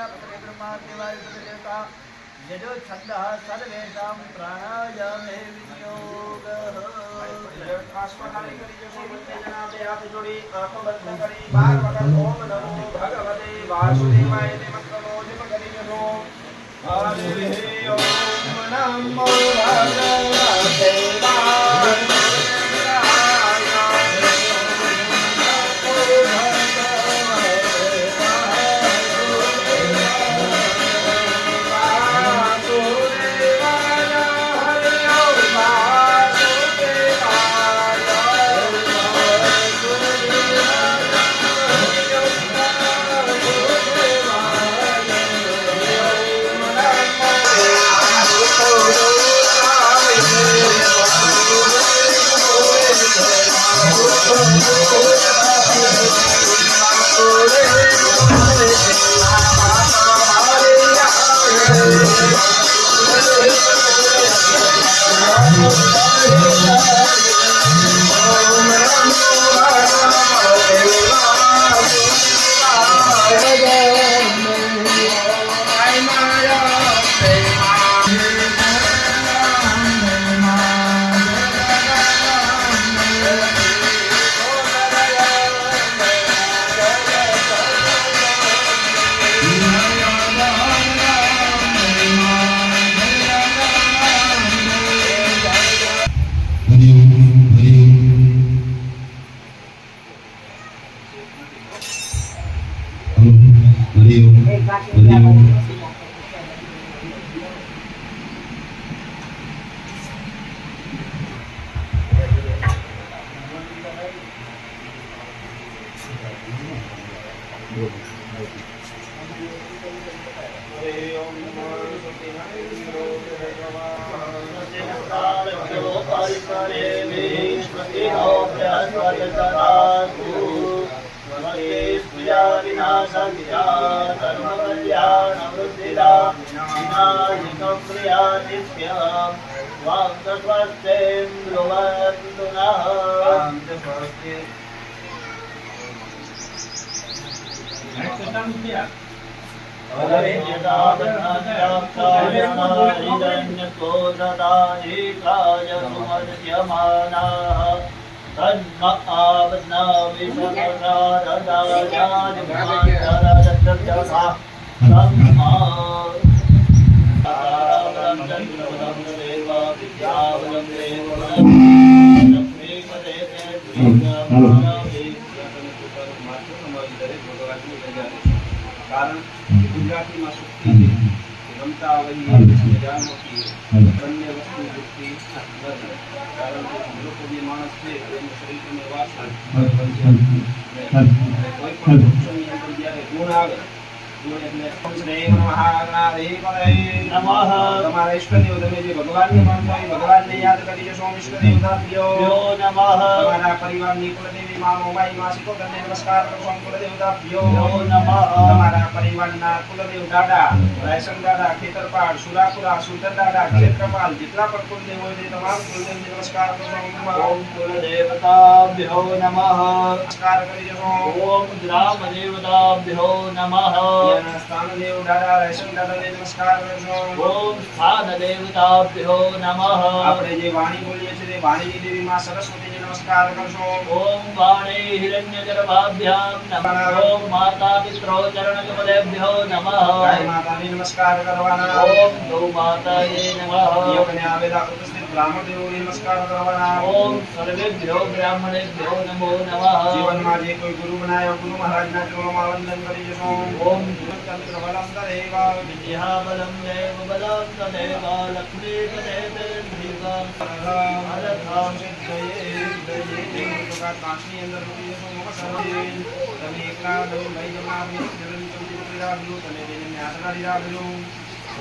प्रजापते ब्रह्मादेवाय देवता यजो छन्दः सर्वेषां प्राणायामे विनियोगः आश्वासनानि करी जसो बंदे जनाबे हाथ जोड़ी आंखों बंद करी बार वक्त ओम नमो भगवते वासुदेवाय ते मंत्रो जप करी जसो हरे ओम नमो भगवते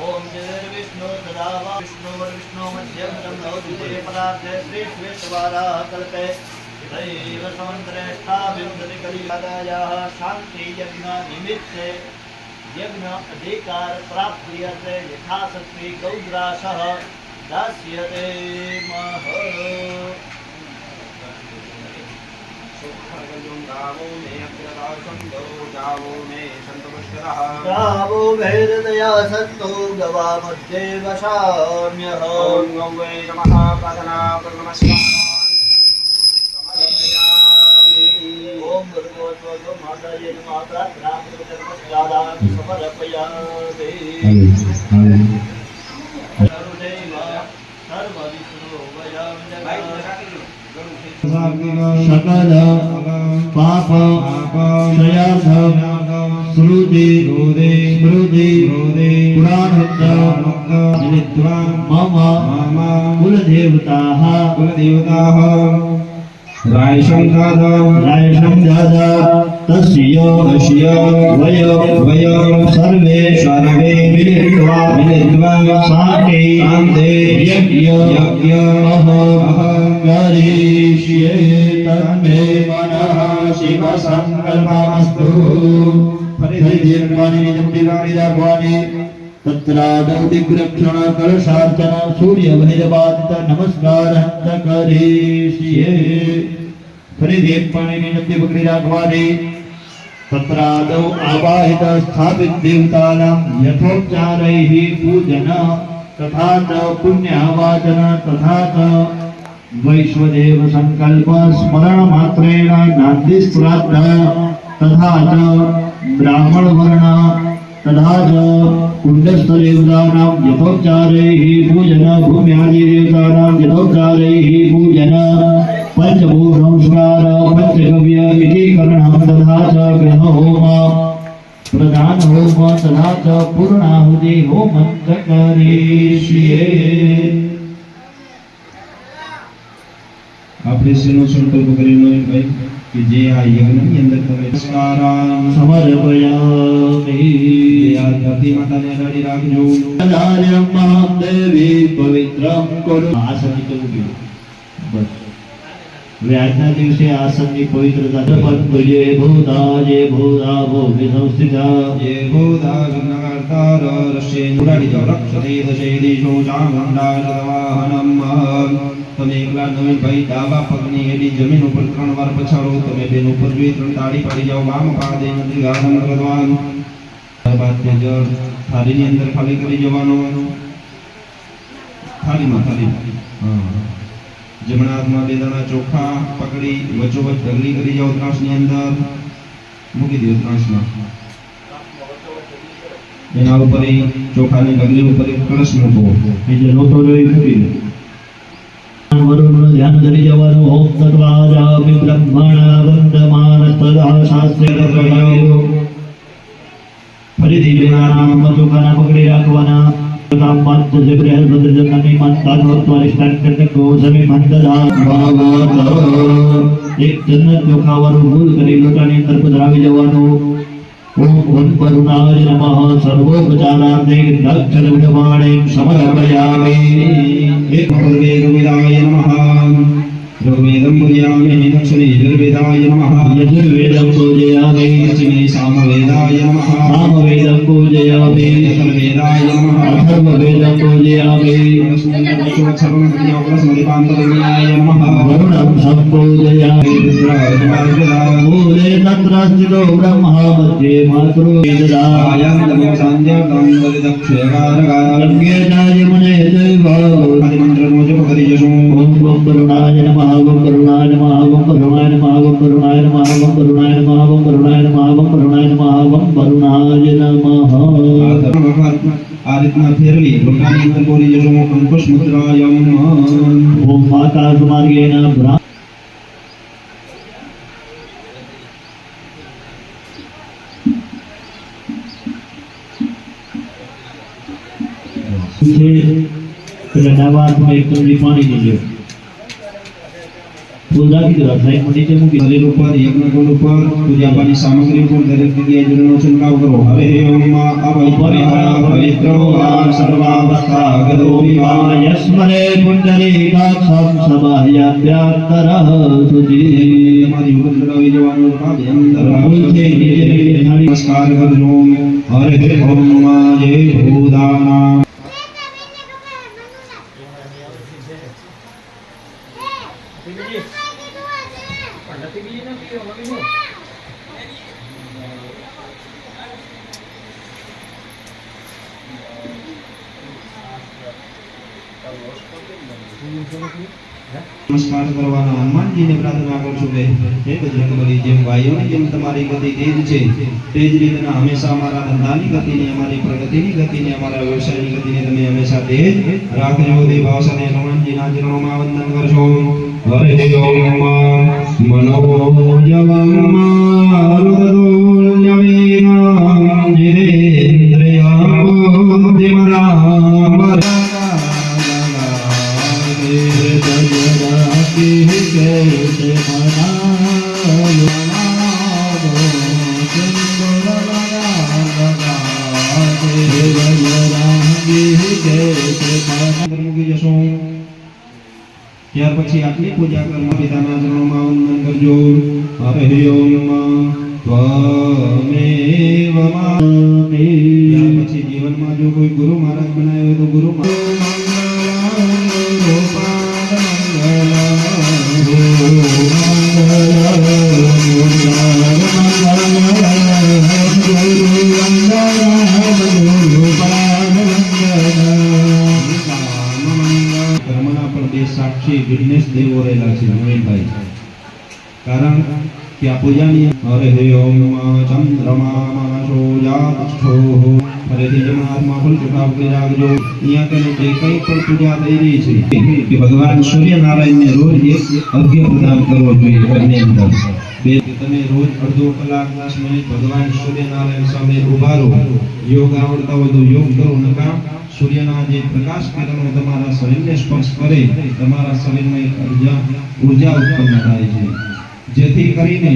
ओम जय विष्णु सदावा विष्णु विष्णु मध्यम ब्रह्मोदय पदार्थे श्री विश्ववारा कल्पे दैव समंत्रेष्ठा विंदति कलियादायाः शांति यज्ञ निमित्ते यज्ञ अधिकार प्राप्यते यथाशक्ति गौग्रासः दास्यते मह गावो मे अग्रता सन्तो जावो मे सन्तपुष्करः गावो भैरदया सन्तो गवा मध्ये वशाम्यहम् ॐ गौवे नमः प्रार्थना नमस्कार ओम भगवतो माताये नमः प्रार्थना नमस्कारान् समर्पयामि सर्वदेव सर्वविष्णु वयं सकल पाप क्षयार्थ श्रुति स्मृति पुराणोक्त मम कुलदेवताः रायशंकाद तस्य वयं सर्वे मिलित्वा शान्ते यज्ञ करिष्ये तन्मे मनः शिवसङ्कल्पमस्तु परिधीर्वाणि निजं तत्रादौ दिग्रक्षण कलशार्चन सूर्यभैरवादित नमस्कारं च करिष्ये परिधीर्वाणि निजं पकड़ी राखवानी तत्रादौ आवाहित स्थापित देवतानां यथोपचारैः पूजन तथा च पुण्यावाचन तथा च वैश्वदेव संकल्प स्मरण मात्रेण नान्दी श्राद्ध तथा च ब्राह्मण वर्ण तथा च कुण्डस्थ देवतानां यथोपचारैः पूजन भूम्यादि देवतानां यथोपचारैः पूजन पंचभूत संस्कार पंचगव्य इति करणं तथा च गृहहोम प्रधान होम तथा च पूर्णाहुति होमं च करिष्ये આપણે શેનો સંકલ્પ કરીને ભાઈ કે જે આ યજ્ઞની અંદર તમે નમસ્કારાન સમર્પયામિ આ ધરતી માતાને અડાડી રાખજો નારાયણ મહાદેવી પવિત્રમ કરું આસનની કરવું બસ હવે આજના દિવસે આસનની પવિત્રતા જપત જે ભૂતા ભોગે સંસ્થિતા જે ભૂતા વિઘ્નકર્તાર રસ્યે ઉડાડી જાઓ રક્ષતે દશેદિશો ચામુંડાનવાહનમ તમે એકલા નવીન ભાઈ ડાબા પગની હેડી જમીન ઉપર 3 વાર પછાડો તમે બેન ઉપર જોઈ 3 તાળી પાડી જાઓ વામ પાદે નદ્રિગાધમ ભગવાન ત્યારબાદ તે જળ થાળીની અંદર ખાલી કરી જવાનો થાળીમાં હા જમણા હાથમાં બે દાણા ચોખા પકડી વચોવચ ઢગલી કરી જાઓ ત્રાસની અંદર મૂકી દો ત્રાસમાં એના ઉપર ચોખાની ઢગલી ઉપર એક કળશ મૂકો એ જે લોટો જોઈ મૂકી દો વરુણ ધ્યાન ધરી જવાનું ઓમ તત્વાજામિ બ્રહ્મણા વંદમાન તદા શાસ્ત્રે પ્રભાયો ફરીથી બેના નામ ચોખાના પકડી રાખવાના तापमान से ग्रहण बदल जनानी मानता और स्टार्ट करने को सभी मंडला भावत एक जन्नत जो खाવાનું ભૂલ કરી લોટાની અંદર પધરાવી જવાનો ઓમ ઓમ કરુણાય નમઃ સર્વોપચારાર્થે દક્ષિણ વિદ્વાણે સમર્પયામિ એક ભગવે ગોવિંદાય નમઃ ऋग्वेदं पूजयामि दक्षिणे यजुर्वेदाय नमः यजुर्वेदं पूजयामि पश्चिमे सामवेदाय नमः सामवेदं पूजयामि अथर्ववेदाय नमः अथर्ववेदं पूजयामि वरुणं सम्पूजयामि मूले तत्र स्थितो ब्रह्मा मध्ये मातृवेददायं नमो सान्ध्यं दक्षिणकारकालज्ञे यमुने दैवमन्त्रमो जप करिजसु ओम करुणाय नमः ओम करुणाय नमः ओम करुणाय नमः ओम करुणाय नमः ओम करुणाय नमः ओम करुणाय नमः ओम करुणाय नमः ओम करुणाय नमः આ રીતના ફેરવી લોટાની અંદર બોલી જશો અંકુશ મુદ્રાયમ ઓમ માતા સુમાર્ગેન બ્રહ્મ પેલા ડાબા હાથમાં એક ચમચી પાણી લેજો ફૂલ રાખી દો સાઈડમાં નીચે મૂકી શરીર ઉપર યજ્ઞકુંડ ઉપર પૂજાપાની સામગ્રી ઉપર દરેક જગ્યાએ જળનો છંટકાવ કરો હરે ઓમ પવિત્રો સર્વાવસ્થાગતો વિવા યસ્મરે પુંડરીકાક્ષં સબાહ્યાભ્યાંતરઃ સુચિ તમારી ઉપર ચડાવી જવાનું અભ્યંતર ભૂલથી નીચે નમસ્કાર કરજો હરે ઓમ જય ભૂદાના નથી બીજી નથી નમસ્કાર કરવાના હનુમાનજીને પ્રાર્થના કરું છું કે હે બજરંગબલી, જેમ વાયુની જેમ તમારી ગતિ તેજ છે, તે જ રીતના હંમેશા અમારા ધંધાની ગતિને, અમારી પ્રગતિની ગતિને, અમારા વ્યવસાયની ગતિને તમે હંમેશા તેજ રાખજો. તે ભાવ સાથે હનુમાનજીના ચરણોમાં વંદન કરશો. હરે ઓમ મનોજવમ મારુતતુલ્યવેગં જીરેન્દ્રિયં બુદ્ધિમતાં ત્યાર પછી આટલી પૂજા કરવા પિતાના ચરણોમાં વંદન કરજો. હરે ઓમ ત્વમેવ મામે. ત્યાર પછી જીવનમાં જો કોઈ ગુરુ મહારાજ બનાવ્યો હોય તો ગુરુ સાક્ષી વિઘ્નેશ દેવો રહેલા છે નવીનભાઈ. કારણ કે આ પૂજાની હરે ઓમ ચંદ્રમા મનસો યાતસ્થો. ફરીથી જમણા હાથમાં ફૂલ ચુકાવ કરી રાખજો. અહીંયા કને જે કંઈ પણ પૂજા થઈ રહી છે કે ભગવાન સૂર્યનારાયણને રોજ એક અર્ઘ્ય પ્રદાન કરવો જોઈએ. ઘરની અંદર તમે રોજ અડધો કલાક 10 મિનિટ ભગવાન સૂર્યનારાયણ સામે ઉભા રહો. યોગ આવડતા હોય તો યોગ કરો, નકા સૂર્યના જે પ્રકાશ કિરણો તમારા શરીરને સ્પર્શ કરે, તમારા શરીરમાં એક ઉર્જા ઉત્પન્ન થાય છે, જેથી કરીને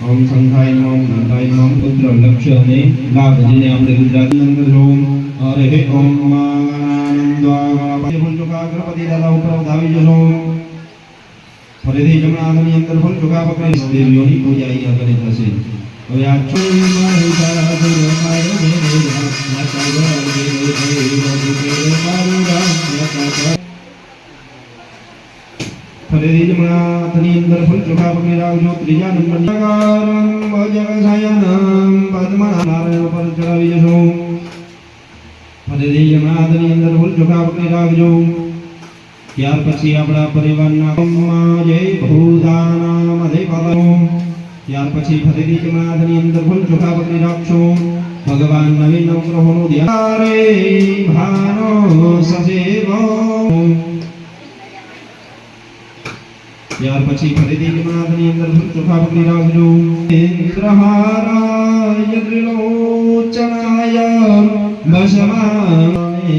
ઓમ સંખાય નમઃ નંદાય નમઃ પુત્ર લક્ષ્ય અને લાભ, જેને આપણે ગુજરાતી અંદર જોઉં. હરે ઓમ ગણાનંદ્વા ફૂલ ચુકા ગણપતિ દાદા ઉપર વધાવી જશો. ફરીથી જમણા હાથની અંદર ફૂલ ચુકા પકડી દેવીઓની પૂજા અહીંયા કરી થશે. હવે આ ફરીથી જમણા હાથની અંદર ફૂલ ચોખા પકડી રાખજો. ત્રીજા નંબર નારાયણ પર ચડાવી જશો. ફરીથી જમણા હાથની અંદર ફૂલ ચોખા પકડી રાખજો. ત્યાર પછી આપણા પરિવારના જય ભૂતાનામ અધિપતયો. ત્યાર પછી ફરીથી જમણા હાથની અંદર ફૂલ ચોખા પકડી રાખશો. ભગવાન નવીન નવગ્રહોનું ધ્યાન રે ભાનો સજેવો. ત્યાર પછી ફરીથી જમણા હાથની અંદર ફૂલ ચોખા પકડી રાખજો. ઇન્દ્રહારાય ત્રિલોચનાય ભસ્માય.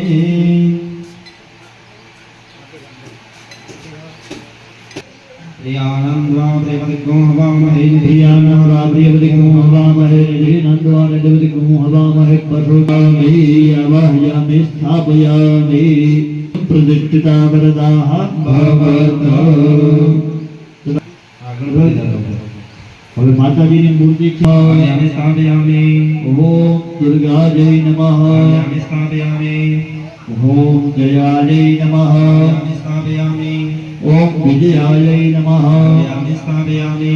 યાનંદ્વા દેવતિકો હવામહે ધિયાનંદ્વા દેવતિકો હવામહે નંદ્વા દેવતિકો હવામહે પરોગામી અવહ્યામિ સ્થાપયામિ પ્રતિષ્ઠિતા વરદાહ ભગવત. આગળ વધી જાઓ. હવે માતાજીની મૂર્તિ છે. અમે સ્થાપયામિ. ઓમ દુર્ગાજય નમઃ. અમે સ્થાપયામિ. ઓમ જયાજય નમઃ. અમે સ્થાપયામિ. ओम विजयाय नमः. आव्यामि स्थापयामि.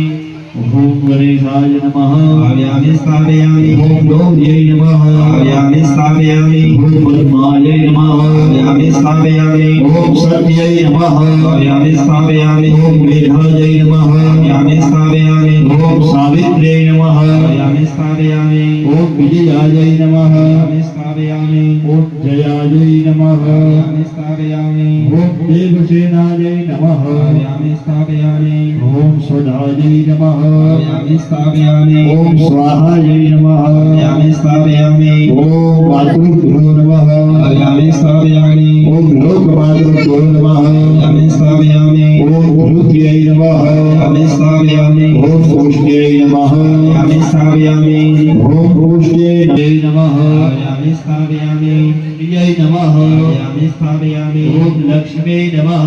ओम गणेशाय नमः. आव्यामि स्थापयामि. ओम गौर्यै नमः. आव्यामि स्थापयामि. ओम पद्मायै नमः. आव्यामि स्थापयामि. ओम सत्यै नमः. आव्यामि स्थापयामि. ओम मेधायै नमः. आव्यामि स्थापयामि. ओम सावित्र्यै नमः. आव्यामि स्थापयामि. ओम विजयाय नमः. आव्यामि स्थापयामि. ओम जयायै नमः. आव्यामि स्थापयामि. ओम देवसेनायै नमः. आव्यामि स्थापयामि. ओम सदायै नमः. आव्यामि स्थापयामि. ओम स्वाहायै नमः. आव्यामि स्थापयामि. ओम मातृभ्यो नमः. आव्यामि स्थापयामि. ओम लोकमातृभ्यो नमः. आव्यामि स्थापयामि. ओम भूत्यै नमः. आव्यामि स्थापयामि. ओम पुष्ट्यै नमः. आव्यामि स्थापयामि. ओम पुष्ट्यै नमः. आव्यामि स्थापयामि. प्रियै नमः. आव्यामि स्थापयामि. ओम लक्ष्मी नमः.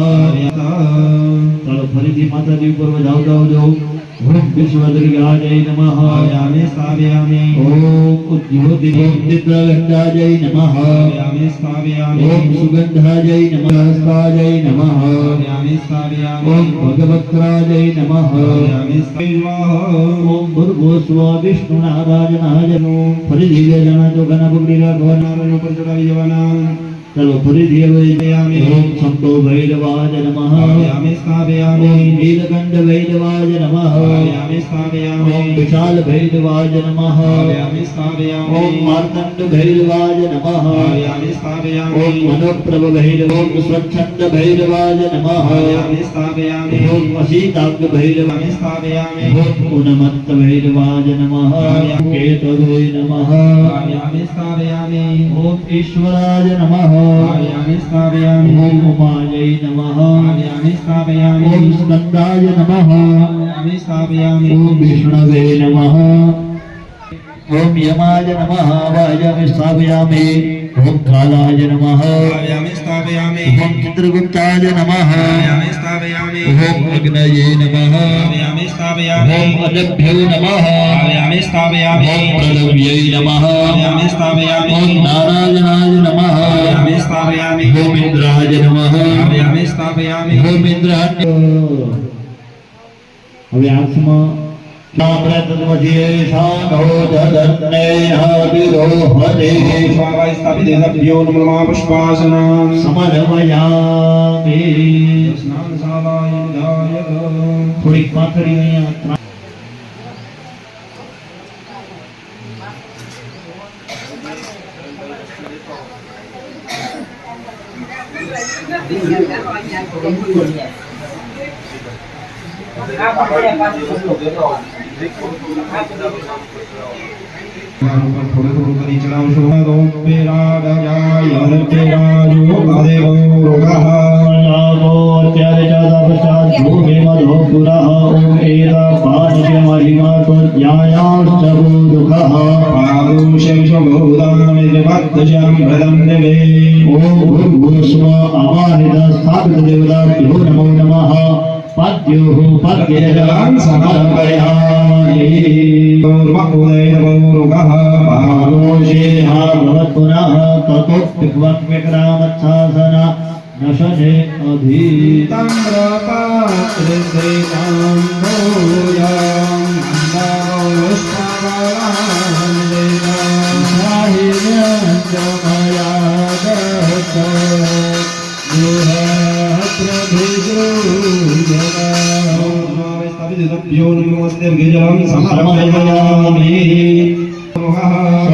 ચાલો ફરીથી માતાજી ઉપર વધાવતા આવજો. ઓમ विश्वदुर्गायै नमः स्थापयामि स्थापयामि ओम उद्योतिप्रगण्डायै नमः स्थापयामि ओम सुगन्धायै नमः हस्तायै नमः स्थापयामि स्थापयामि ओम भगवत्रायै नमः ओम भूर्भुवस्व विष्णुनारायणाय फरी धीरे जाना जो गण बगड़ी राघवनारायण पर चढ़ा विजवाना चलो फरी धीरे ओम शंभो भैरवाय नमः स्थापयामि ओम नीलकंठ भैरवाय नमः स्थापयामि ओम विशाल भैरवाय नमः स्थापयामि ओम मार्तंड भैरवाय नमः स्थापयामि ओम मनोप्रभ भैरव ओम स्वच्छंद भैरवाय नमः स्थापयामि ओम असीताग्र भैरवाय स्थापयामि ओम उन्मत्त भैरवाय नमः केतवे नमः स्थापयामि ओम ईश्वराय नमः स्थापयामि ओम उमायै नमः स्थापयामि ओम स्कंदाय नमः स्थापयामि ओम विष्णवे नमः ओम यमाय नमः वायं स्थापयामि ओम कालाय नमः स्थापयामि ओम चित्रगुप्ताय नमः स्थापयामि ओम अग्नये नमः स्थापयामि ओम अनभ्यो नमः स्थापयामि ओम प्रणव्यै नमः स्थापयामि ओम नारायणाय नमः स्थापयामि ओम इंद्राय नमः स्थापयामि ओम इंद्राय હવે આત્મા नाम्रतमधिये शानो ददन्नेहाविरोहते स्थापितेभ्यो नमः पुष्पासनां समर्पयामि स्नानशालाय विधायक થોડીક પાથરી અહીંયા થોડું કરી ચલાવશો તો પેરાડાય પેરાજો દેવો રોગઃ અત્યારે ચાદા પચાસ ભૂમિ મધો પુરઃ ઓમ એતા પાદકે મહિમા તો જ્ઞાયાશ્ચ દુઃખઃ પારુષં શોભોદામિ વિપદ્દજં ભ્રદં દેવે ઓમ ભૂર્ભુવસ્વ અવાહિત સ્થાપિત દેવતાભ્યો નમો નમઃ પાદ્યો પાદ્યજલં સમર્પયામિ પૂર્વોદયવોરુગઃ પારોષે હા ભવત પુનઃ તતો વિદ્વન વિક્રામચ્છાસન નશને અભી તામ્રપાત્રે શ્રીકાંબોયં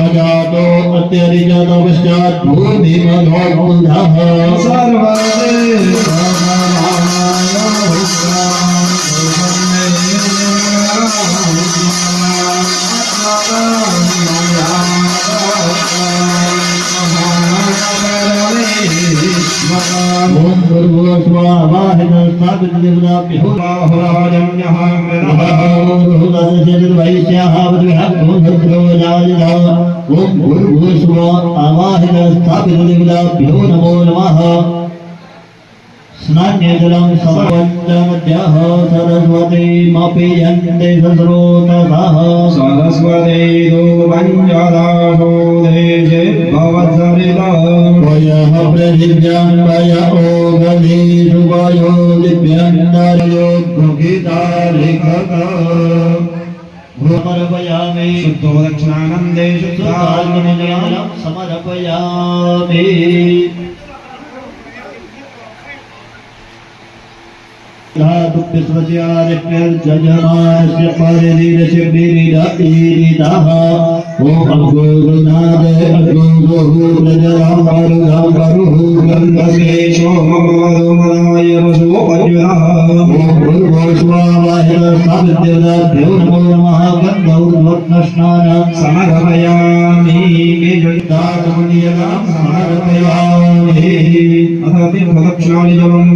સજાતો અત્યરિજાતો પશ્ચાત ભૂમિમધો પુનઃ ओम भूर्भुवस्व अवाहित स्थापित देवताभ्यो ओम भूर्भुवस्व अवाहित स्थापित देवताभ्यो नमो नमः स्नान्यजलं समर्पयामः सरस्वती मपीयन्ते सस्रोतः सरस्वती दूर्वञ्जदाशो देशे भवत्सरिता वयः प्रदिव्यं वय ओगधीषु वयो दिव्यन्तर्यो गृहीतालिखक समर्पयामि शुद्धो दक्षिणानन्दे शुद्धाग्निजलं समर्पयामि धातुप्यस्वस्यादिप्यर्जमास्य परिधीरशिबिरिदः ओम अग्गोरुनाद अग्गोरुरजरामरुगरुः गन्धकेशो ममोदमनाय रसोपज्वरः ओम भूर्भुवस्वावाहित स्थापितदेवताभ्यो नमो नमः गन्धौर्ध्वस्नान समर्पयामि दातमुनियलं समर्पयामि अथ तीर्थदक्षिणानि जलं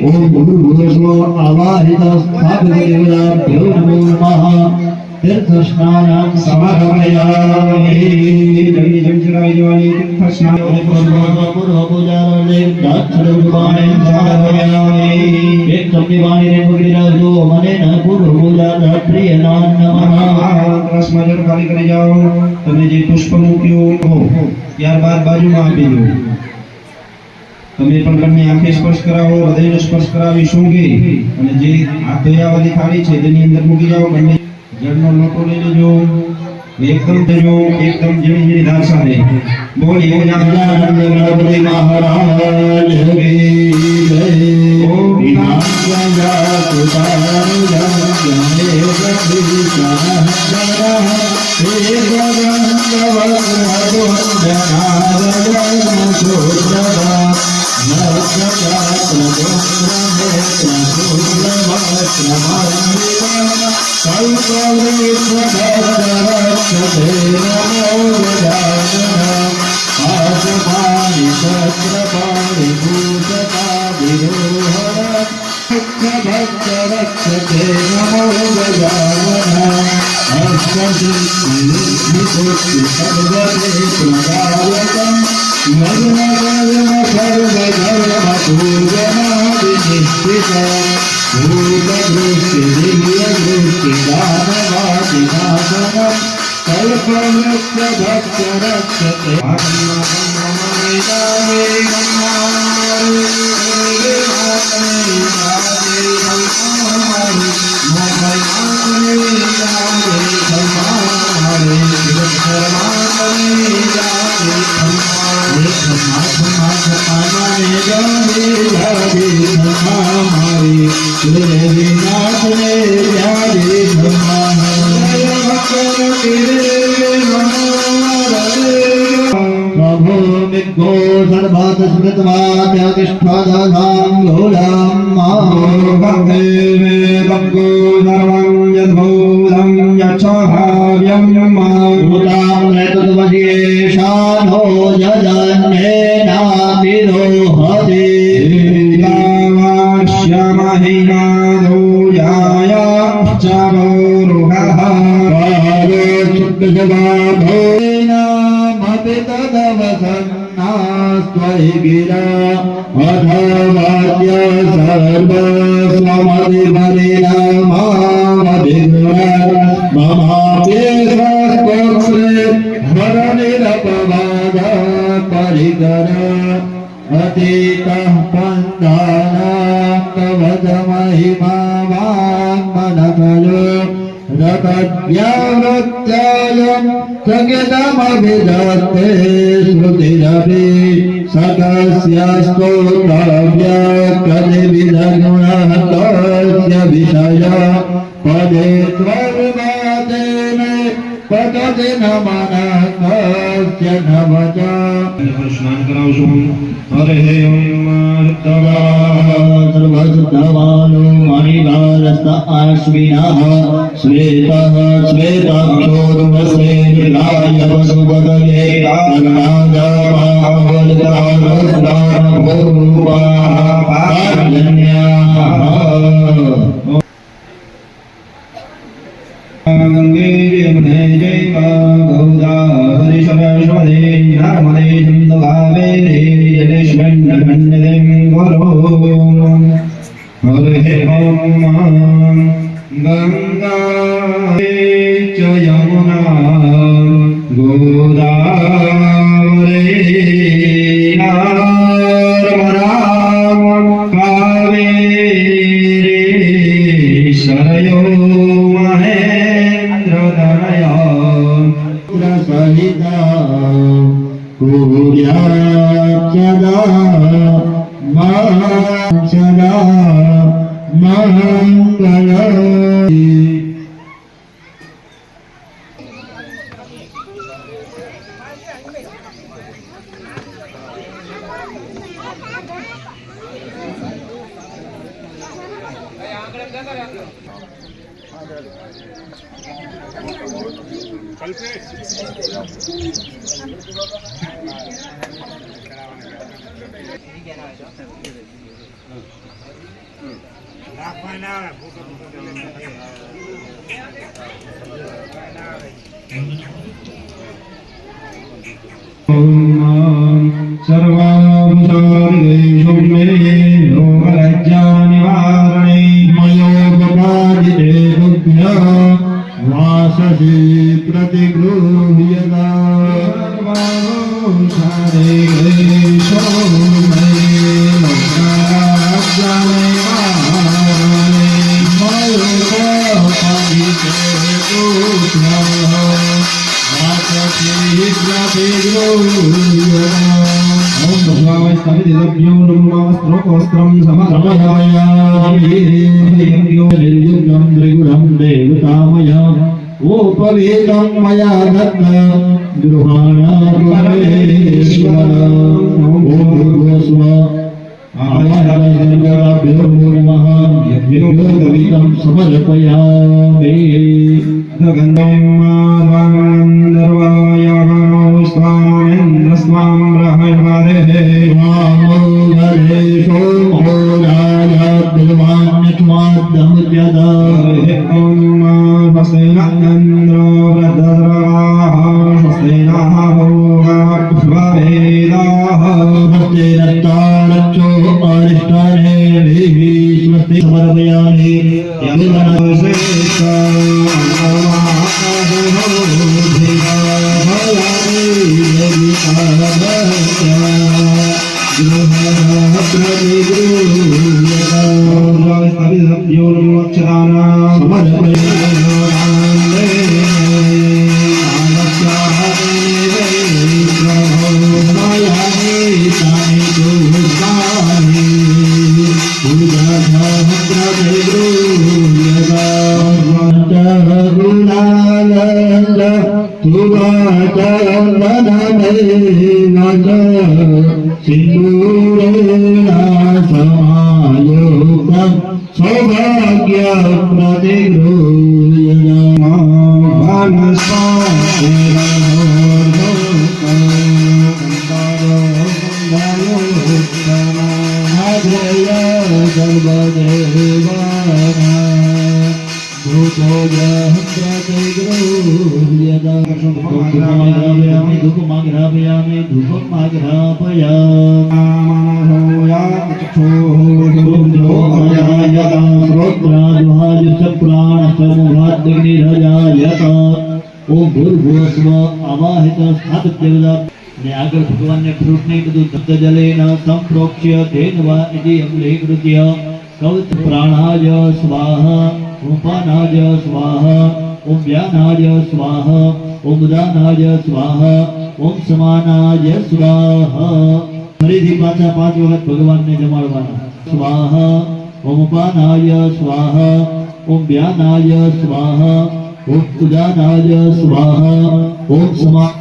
ओम भूर्भुवस्व आवाहित स्थापित देवताभ्यो नमो नमः तीर्थस्नानं समर्पयामि पूर्वपूजार्थे दाक्षिणायं समर्पयामि एक सप्तवाणी ने भगीरथो मनेन पूर्वपूजा प्रियनां नमः રસમાં ખાલી કરી જાઓ તમે જે પુષ્પ મૂક્યું હો ત્યારબાદ બાજુમાં આપી દો તમે પણ બંને આંખે સ્પર્શ કરાવો હૃદયનો સ્પર્શ કરાવી સૂંઘી અને જે હાથ ધોયાવાળી થાળી છે તેની અંદર મૂકી જાઓ બંને જળનો લોટો લઈ લેજો એકદમ દેજો એકદમ ઝીણી ઝીણી ધાર સાથે બોલી गजानन गणपति महाराज की जय ओम आजमानि छत्रपाणि भूषकाभिरोहण भक्तरक्षते नमो गजानन हस्तसिद्धिबुद्धि सर्वदे प्रदायकं मग्नगगन सर्वधर्मपूजनादिनिश्चितं भूतदृष्टि दिव्यदृष्टि दानवादिनाशनं कल्पवृक्ष भक्त रक्षते भूमिको सर्वतस्मृतवाद्यतिष्ठदधां लोलां भक्तो सर्वं यद्भूतं यच्छभाव्यं भूतां नैतद्वशेषानो यजन्येनातिरोहति श्यामहिनादोजायाश्च भोरुहः पादोच्छुद्धजवाभोनामपि तदवसन्नास्त्वयि गिरा अथवाद्य सर्वस्वमधिपरिणामामभिग्रह ममाप्येषस्तोत्रे हरनिरपवाद परिकर अतीतः पन्थानाकवचमहिमा वाङ्मनकलो रतज्ञावृत्यायं सङ्गीतमभिधत्ते श्रुतिरपि सकस्य स्तोत्रव्या कतिविधगुणः कस्य विषय पदे त्वविवादेन पतति न मनः कस्य न वचा સ્નાન કરાવશો હરે ઓમ सर्वसुद्धवानो मणिभारस्त आश्विनः श्वेतः श्वेताक्षोरुमस्ते निरायवसुपदये गंगे यमुने जैव गोदावरी सरस्वती नर्मदे सिन्धु कावेरी जलेस्मिन् सन्निधिं कुरु हरे ओम गंगा च यमुना गोदावरी नर्मदा कावेरी सरयो सहिता पूज्याचदा माचदा मंगल सर्वाभूतादिषु मे योगलज्जानिवारणे मयोगपादिते तुभ्य वाससि प्रतिगृह्यता सर्वाभूतादिषु मे योगलज्जानिवारणे मयोगपादिते तुभ्य ओम भगवाय समिदिभ्यो नमः स्त्रोकोस्त्रं समर्पयामि निर्युक्तं त्रिगुणं देवतामय उपवेदं मया दत्तं गृहाणात्मनेश्वर ओम भूर्भुवस्व आवाहनाभ्यो नमः यज्ञोपवीतं समर्पयामि गन्धं माधवानन्दर्वायामनो स्वामेन्द्र स्वां ब्रह्मणवरे स्वामोगरे सोमोदायाद्भगवान्यत्माद्दमुद्यदा ॐ स्वस्तेनान्द्रो वृद्धद्रवाः स्वस्तेनाः भोगाभ्ववेदाः स्वस्तेनत्तारक्षो अरिष्टानेभिः स्वस्ति समर्पयामि यमुनाश्रेष्ठा આગળ ભગવાનને ફ્રૂટ ને બધું દત્ત જલેન સંપ્રોક્ષ્ય તેનવા ઇતિ અમલેકૃત્ય કવચ પ્રાણાય સ્વાહા ઉપાનાય સ્વાહા ઓમ વ્યાનાય સ્વાહા ઓમ ઉદાનાય સ્વાહા ઓમ સમાનાય સ્વાહા ફરીથી પાછા 5 વખત ભગવાનને જમાડવાના સ્વાહા ઓમ ઉપાનાય સ્વાહા ઓમ વ્યાનાય સ્વાહા ઓમ ઉદાનાય સ્વાહા ઓમ સમા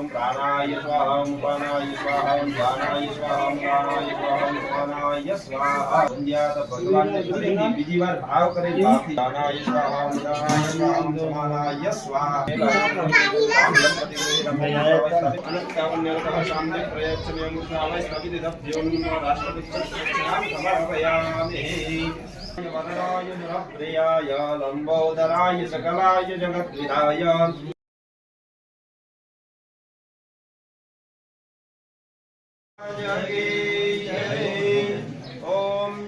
प्राणाय स्वाहा उपानाय स्वाहा ध्यानाय स्वाहा प्राणाय स्वाहा उपानाय स्वाहा संध्यात भगवान ने फरीથી બીજી વાર ભાવ કરે ભાવથી प्राणाय स्वाहा उदानाय स्वाहा समानाय स्वाहा सामने प्रयत्न मूर्तावै स्थगितभ्यो राष्ट्रपितृभ्यां समर्पयामि वदनाय नरप्रियाय लंबोदराय सकलाय जगद्विदाय जय जय ओम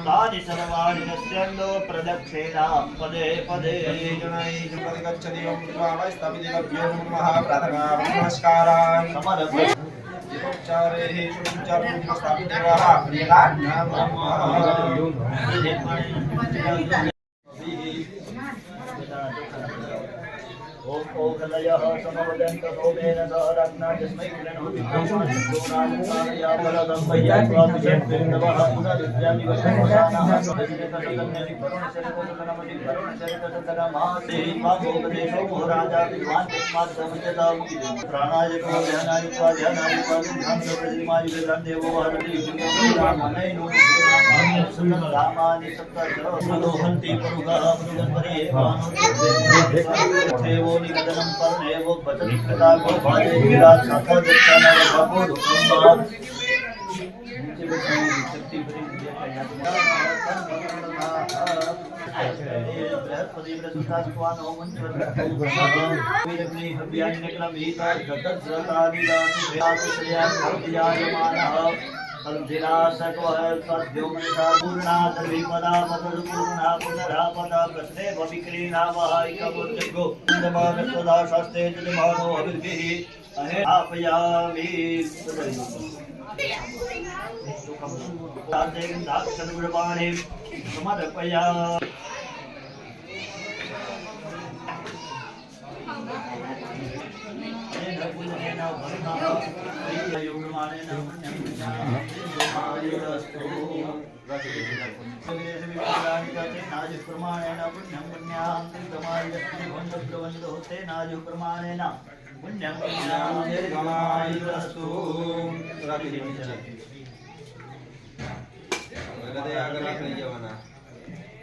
तानि सर्वाणि नश्यन्तो प्रदक्षिणा पदे पदे नमस्कारान् ओम ओघलयः समवदन्त सोमेन सह रत्ना यस्मै कृणोति ब्रह्मणोनाया बलदं वैयात्वाभिषेक्तवः पुनरुद्यामि वशमसानः स्वजनेकसदन्यनि करुणशरिकोसकनमति करुणशरिकसदनमासे पापोपदेशो मोहराजा विद्वान् तस्माद्गमयताम् प्राणायको ध्यानायित्वा ध्यानायित्वा ध्यानप्रतिमायि वेदान्तेवो वहति मनैनो रामानि सप्तशोहन्ति परुगः परुगन्वरे देवो निगदनं परमेवो बचत्कृता को भाजे विराट सखो दक्षानव भगो दुःखम्बाद शक्ति बृहस्पति बृहस्पतिस्वान ओम वीरग्नि हव्यानि नकलमीता गतज्रतादिदासुभ्यासुश्रियासुभ्यायमानः अर्धिरासको सद्यो मनसा पूर्णा सर्विपदा पदरुपूर्णा पुनरापदा प्रश्ने विक्रीणा वहाइकमुर्जगो नमस्पदा शास्त्रे जलमानो अभिर्भिः अहे आपयामि ताते दाक्षनुर्वाणे समर्पयामि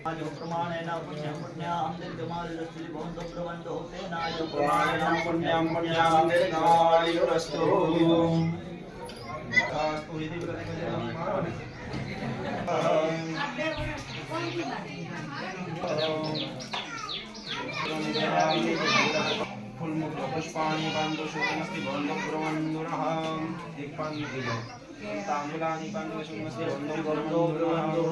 जो प्रमाणेन पुण्यं पुण्यां दीर्घमायुरस्तु भवन्तो ब्रवन्तो तेनाय प्रमाणेन पुण्यं पुण्यां दीर्घमायुरस्तु अस्तु इति फुल्मुद्र पुष्पाणि पाण्डुशोकमस्ति भवन्तो ब्रवन्नुरः दीपान्वितो ताम्बूलानि पाण्डुशोकमस्ति भवन्तो ब्रवन्तो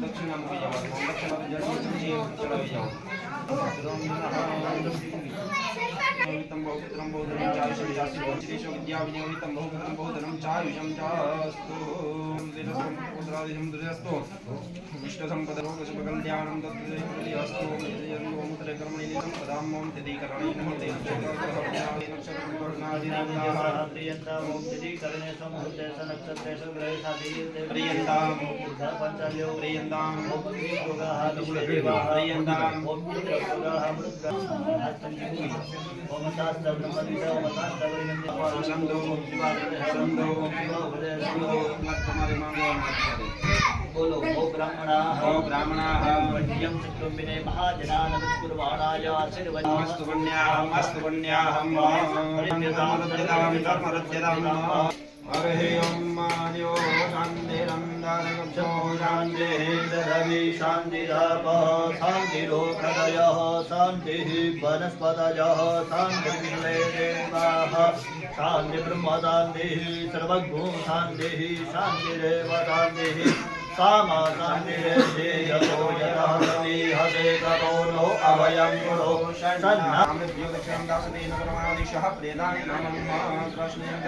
दक्षिणं विजयः दक्षिणं जलसंजीव बहुपुत्रं बहुधनं चायुषं चास्ति बहुचिरेशो विद्याविनियोगितं बहुपुत्रं बहुधनं चायुषं चास्तु पुत्रादिशं दुर्यस्तु विष्णुसम्पदरोगशुभकल्याणं तद्वस्तु मुद्रकर्मणि सम्पदां मम तिथिकरणेन बोलो ओ ब्राह्मणाः वड्यं चतुर्विने महाजनान् नमस्कुर्वाणाय मस्तु पुण्याहं हरे ओम मान्यो शान्तिरन्दारगच्छो शान्तिर्दधि शान्तिरापः शान्तिरोषधयः शान्तिः वनस्पतयः शान्तिर्वेदेवाः शान्तिर्ब्रह्मशान्तिः सर्वज्ञो शान्तिः शान्तिरेव शान्तिः सामा शान्तिरेधेयतो यतः समीहते ततो नो अभयं गुरो शन्नामृभ्यो दक्षिणं दासतेन परमादिशः प्रेदानि नामं कृष्णेन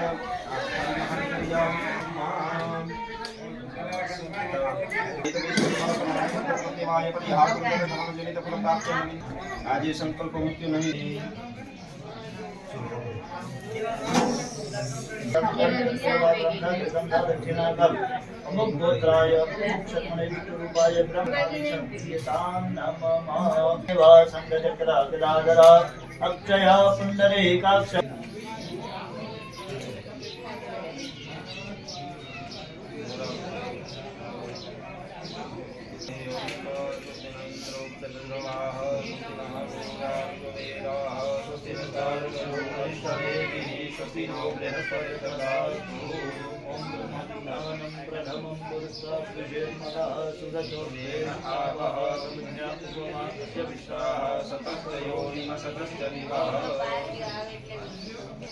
आज संकल्प मुक्ति नहीं अमुगोत्राय क्षत्मने विष्णुरूपाय ब्रह्मणीयतां नमः देवा संगचक्रा गदाधरा अक्षया पुण्डरीकाक्ष प्रथमं पुरुषः सुजन्मनः सुरजो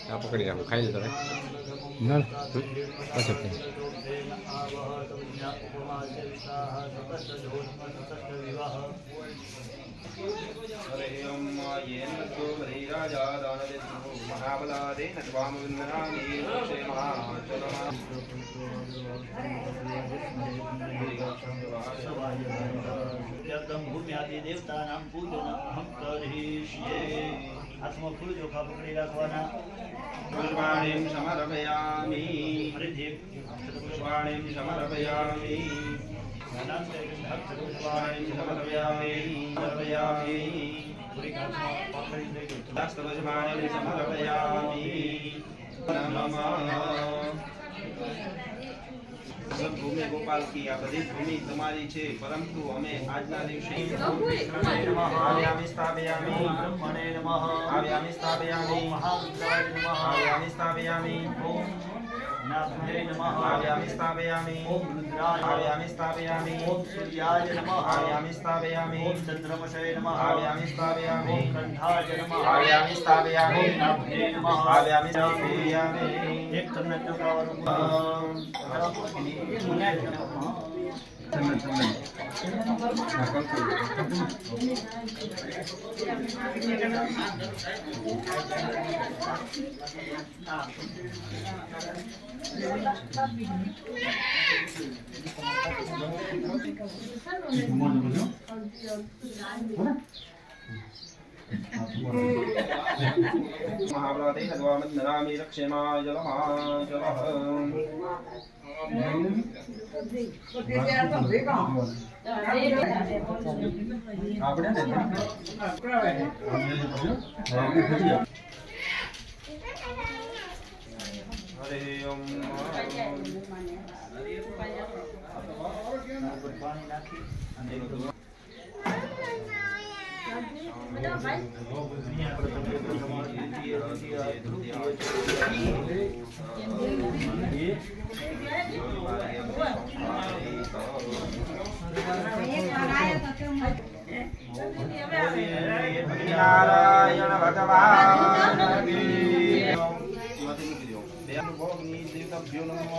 આ પકડી રાખો ખાઈ લે તમે ના પાછળ भूमि आदि देवता नाम पूजन हम करिष्ये हाथમાં ફૂલ ચોખા પકડી રાખવાના પુષ્પાણીમ સમર્પયામિ ફરીથી પુષ્પાણીમ સમર્પયામિ પુષ્પાણીમ સમર્પયામિ સમર્પયામિ પૂરી હાથમાં પકડી દઈ પુષ્પાણીમ સમર્પયામિ નમઃ ભૂમિ ગોપાલ की આ બધી ભૂમિ તમારી છે પરંતુ અમે આજના દિવસે આવ્યામિ સ્થાપયામિ બ્રહ્મણે નમઃ આવ્યામિ સ્થાપયામિ મહારુદ્રાય નમઃ આવ્યામિ સ્થાપયામિ ઓમ નાભે નમઃ આવ્યામિ સ્થાપયામિ ઓમ રુદ્રાય આવ્યામિ સ્થાપયામિ ઓમ સૂર્યાય નમઃ આવ્યામિ સ્થાપયામિ ઓમ ચંદ્રમસે નમઃ આવ્યામિ સ્થાપયામિ ઓમ કંઠાય નમઃ આવ્યામિ સ્થાપયામિ ઓમ નાભે નમઃ આવ્યામિ સ્થાપયામિ એક તમને ચોખાવાળું महाबलादे नद्वामन्नरामि रक्षेमाय जलमाजलः हरे ओम नारायण भगवान की देवताभ्यो नमो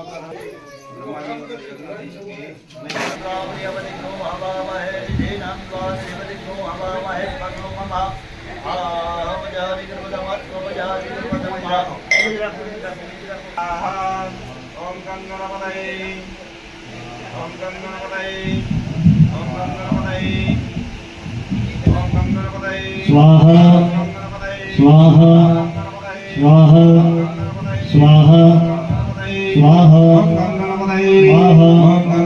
ओम गंगणपतये ओम गंगणपतये ओम गंगणपतये ओम गंगणपतये स्वाहा स्वाहा स्वाहा स्वाहा स्वाहा स्वाहा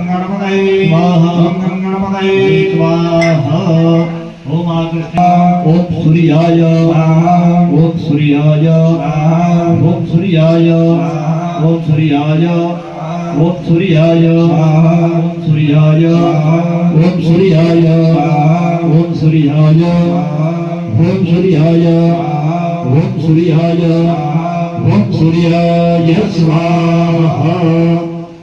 ओम आकृष्ण ओम सूर्याय ओम सूर्याय ओम सूर्याय ओम सूर्याय ओम सूर्याय ओम सूर्याय ओम सूर्याय ओम सूर्याय ओम सूर्याय ओम सूर्याय ओम सूर्याय स्वाहा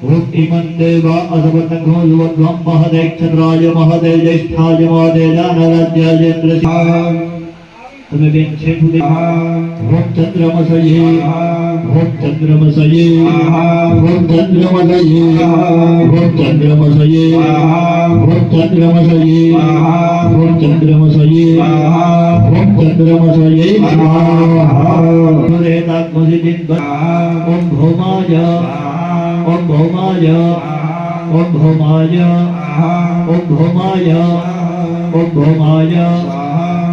ओम इमं देवा अधवतंगो युवद्वं महदेक्षराय महदे ज्येष्ठाय महदे जानराज्याजेन्द्र તમે બેન છે ભૂદે ઓમ ચંદ્રમસયે ઓમ ચંદ્રમસયે ઓમ ચંદ્રમસયે ઓમ ચંદ્રમસયે ઓમ ચંદ્રમસયે ઓમ ચંદ્રમસયે ઓમ ચંદ્રમસયે સ્વાહા રે તાત્મસિદ્ધિ ઓમ ભૌમાય ओम भौमाय ओम भौमाय ओम भौमाय ओम भौमाय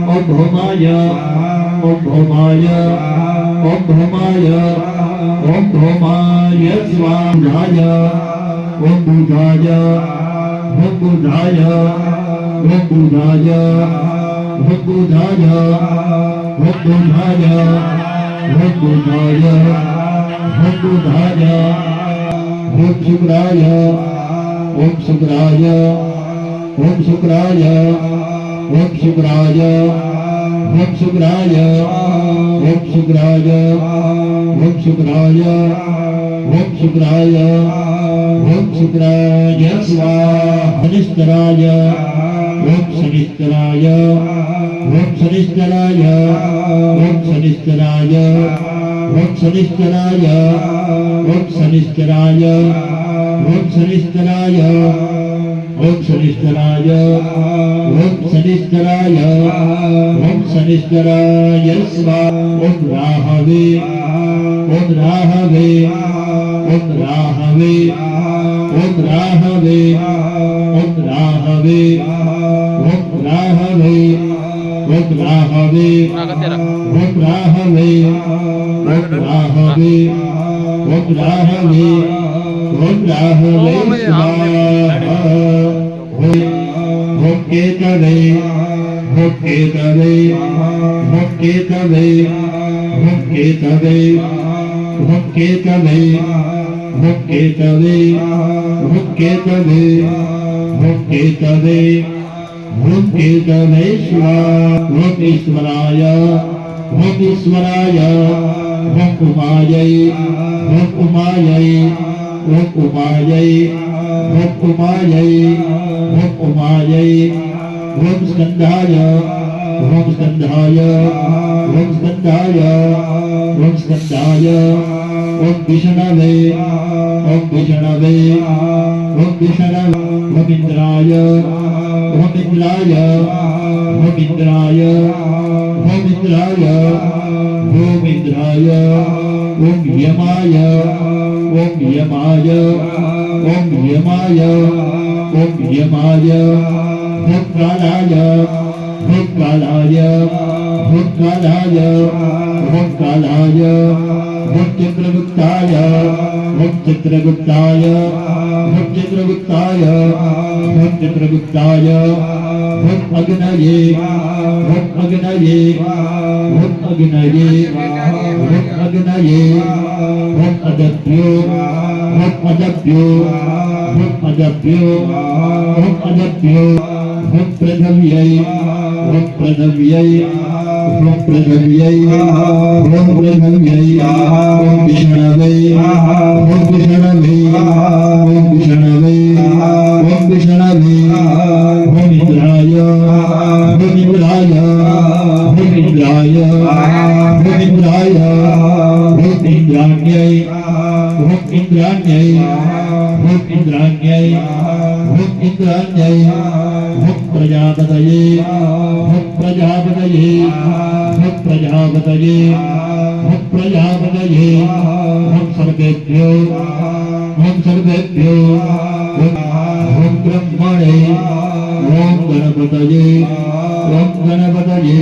ओम भौमाय ओम भौमाय ओम भौमाय ओम भौमाय स्वाहाय ओम बुधाय ओम बुधाय ओम बुधाय ओम बुधाय ओम बुधाय ओम बुधाय ओम बुधाय ओम शुक्राय ओम शुक्राय ओम शुक्राय ओम शुक्राय ओम शुक्राय ओम शुक्राय ओम शुक्राय ओम शुक्राय ओम शुक्राय स्वाहा निस्तराय ओम शनिश्चराय ओम शनिश्चराय ओम शनिश्चराय ओम शनिश्चराय ओम शनिश्चराय ओम शनिश्चराय ओम शनिश्चराय ओम शनिश्चराय ओम शनिश्चराय स्वाहा ओम राहवे ओम राहवे ओम राहवे ओम राहवे ओम राहवे ओम राहवे ओम राहवे ओम राहवे ओम राहवे ओम राहवे ओम राहवे स्वाहा ओम केतवे ओम केतवे ओम केतवे ओम केतवे ओम केतवे ओम केतवे ओम केतवे ओम केतवे ओम केतवे स्वाहा ओम ईश्वराय ओम ईश्वराय ओम उमायै ओम उमायै ओम उमायै ओम उमायै ओम उमायै ओम स्कंदाय ओम स्कंदाय ओम स्कंदाय ओम स्कंदाय ओम विष्णवे ओम विष्णवे ओम विष्णवे ओम इंद्राय ओम इंद्राय ओम इंद्राय ओम इंद्राय ओम इंद्राय ओम यमाय ओम यमाय ओम यमाय ओम यमाय ओम कालाय ओम कालाय ओम कालाय ओम कालाय ओम चित्रगुप्ताय ओम चित्रगुप्ताय ओम चित्रगुप्ताय ओम चित्रगुप्ताय ओम अग्नये ओम अग्नये ओम अग्नये ओम अग्नये ओम अदभ्यो ओम अदभ्यो ओम अदभ्यो ओम अदभ्यो ओम प्रथव्यै ओम प्रथव्यै ओम प्रथव्यै ओम प्रथव्यै ओम विष्णवे ओम विष्णवे ओम विष्णवे ओम विष्णवे ओम इंद्राय ओम इंद्राय ओम इंद्राय ओम इंद्राय ओम इंद्राण्यै ओम इंद्राण्यै ओम इंद्राण्यै ओम इंद्राण्यै ओम प्रजापतये ओम प्रजापतये ओम प्रजापतये ओम प्रजापतये ओम सर्वेभ्यो ओम सर्वेभ्यो ओम ब्रह्मणे ओम गणपतये ओम गणपतये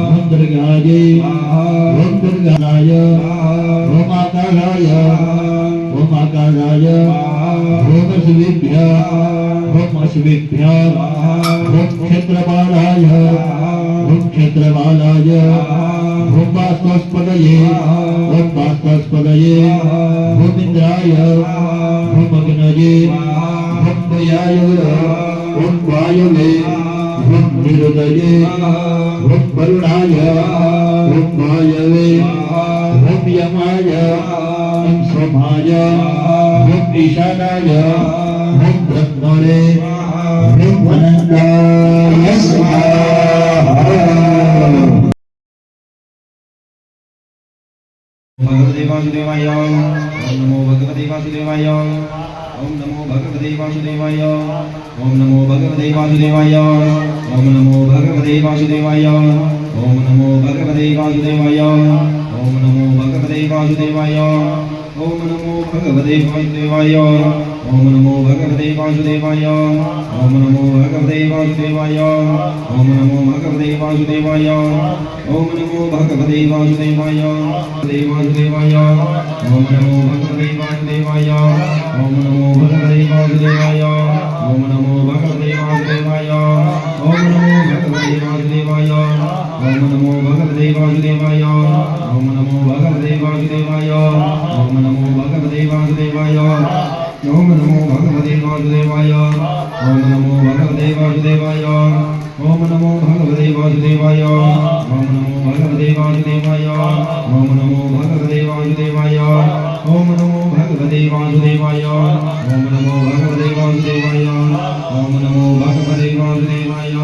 ओम दुर्गाये ओम दुर्गाय ओम आकाशाय ओम आकाशाय ओम अश्वेभ्यः ओम अश्वेभ्यः ओम क्षेत्रपालाय ओम क्षेत्रपालाय ओम वास्तवस्पदये ओम वास्तवस्पदये ओम इंद्राय ओम अग्नये ओम वायवे ओम वायवे ओम निरुदये ओम वरुणाय ओम वायवे ओम यमाय ओम सोमाय ओम ईशानाय ओम ब्रह्मणे ओम अनन्ताय स्वाहा भगवते वासुदेवाय ओम नमो भगवते वासुदेवाय ओम नमो भगवते वासुदेवाय ओम नमो भगवते वासुदेवाय ओम नमो भगवते वासुदेवाय ओम नमो भगवते वासुदेवाय ओम नमो भगवते वासुदेवाय ओम नमो भगवते वासुदेवाय ओम नमो भगवते वासुदेवाय ओम नमो भगवते वासुदेवाय ओम नमो भगवते वासुदेवाय ओम नमो भगवते वासुदेवाय वासुदेवाय ओम नमो भगवते वासुदेवाय ओम नमो भगवते वासुदेवाय ओम नमो भगवते वासुदेवाय ओम नमो भगवते वासुदेवाय ओम नमो भगवते वासुदेवाय ओम नमो भगवते वासुदेवाय ओम नमो भगवते वासुदेवाय ओम नमो भगवते वासुदेवाय ओम नमो भगवते वासुदेवाय ओम नमो भगवते वासुदेवाय ओम नमो भगवते वासुदेवाय ओम नमो भगवते वासुदेवाय ओम नमो भगवते वासुदेवाय ओम नमो भगवते वासुदेवाय ओम नमो भगवते वासुदेवाय